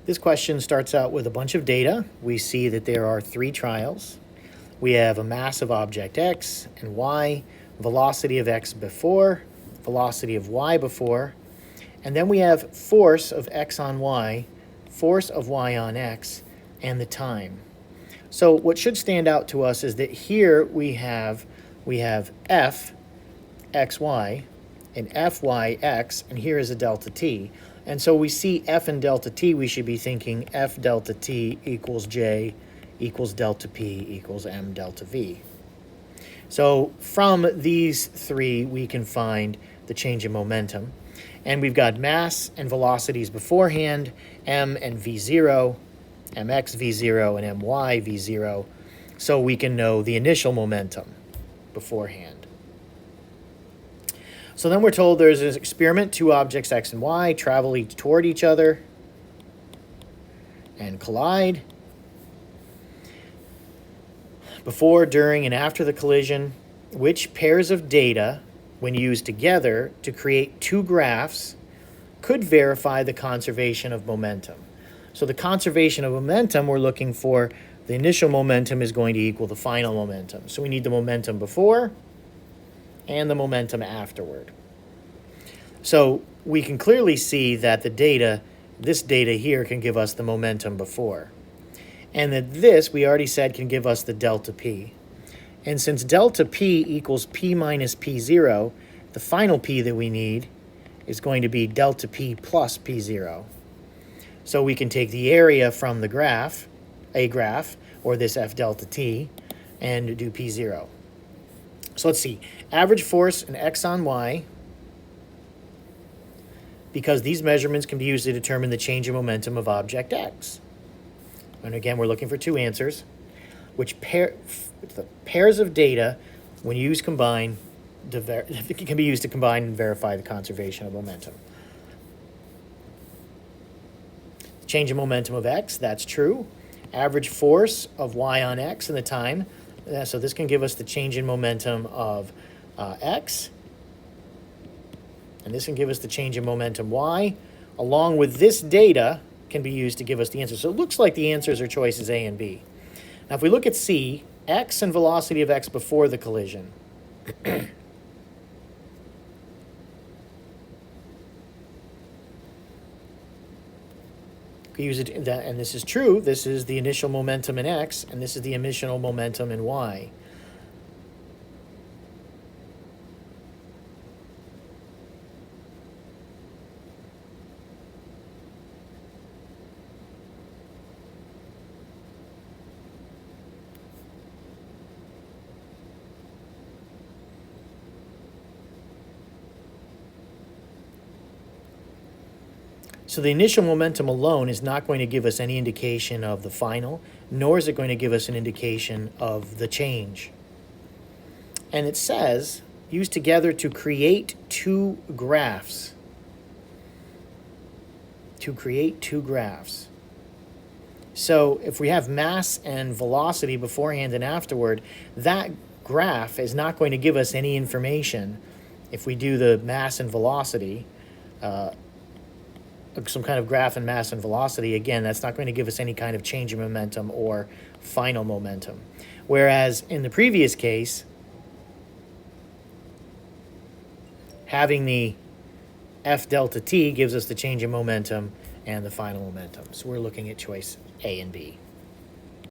This question starts out with a bunch of data. We see that there are 3 trials. We have a mass of object x and y, velocity of x before, velocity of y before, and then we have force of x on y, force of y on x, and the time. So what should stand out to us is that here we have f xy and fy x, and here is a delta t. And so we see f and delta t, we should be thinking f delta t equals j equals delta p equals m delta v. So from these 3, we can find the change in momentum. And we've got mass and velocities beforehand, m and v0, mx v0 and my v0, so we can know the initial momentum beforehand. So then we're told there's an experiment, 2 objects x and y travel toward each other and collide. Before, during, and after the collision, which pairs of data, when used together to create 2 graphs, could verify the conservation of momentum? So the conservation of momentum, we're looking for the initial momentum is going to equal the final momentum. So we need the momentum before and the momentum afterward. So we can clearly see that the data, this data here, can give us the momentum before. And that this, we already said, can give us the delta p. And since delta p equals p minus p0, the final p that we need is going to be delta p plus p0. So we can take the area from the graph, a graph, or this f delta t, and do p0. So let's see, average force in x on y, because these measurements can be used to determine the change in momentum of object x. And again, we're looking for 2 answers, which the pairs of data, when used combined, can be used to combine and verify the conservation of momentum. Change in momentum of x, that's true. Average force of y on x and the time. So this can give us the change in momentum of x. And this can give us the change in momentum y. Along with this data can be used to give us the answer. So it looks like the answers are choices A and B. Now if we look at C, x and velocity of x before the collision. Use it, and this is true, this is the initial momentum in x, and this is the initial momentum in y. So the initial momentum alone is not going to give us any indication of the final, nor is it going to give us an indication of the change. And it says, used together to create 2 graphs. To create 2 graphs. So if we have mass and velocity beforehand and afterward, that graph is not going to give us any information. If we do the mass and velocity, some kind of graph in mass and velocity, again, that's not going to give us any kind of change in momentum or final momentum. Whereas in the previous case, having the f delta t gives us the change in momentum and the final momentum. So we're looking at choice A and B.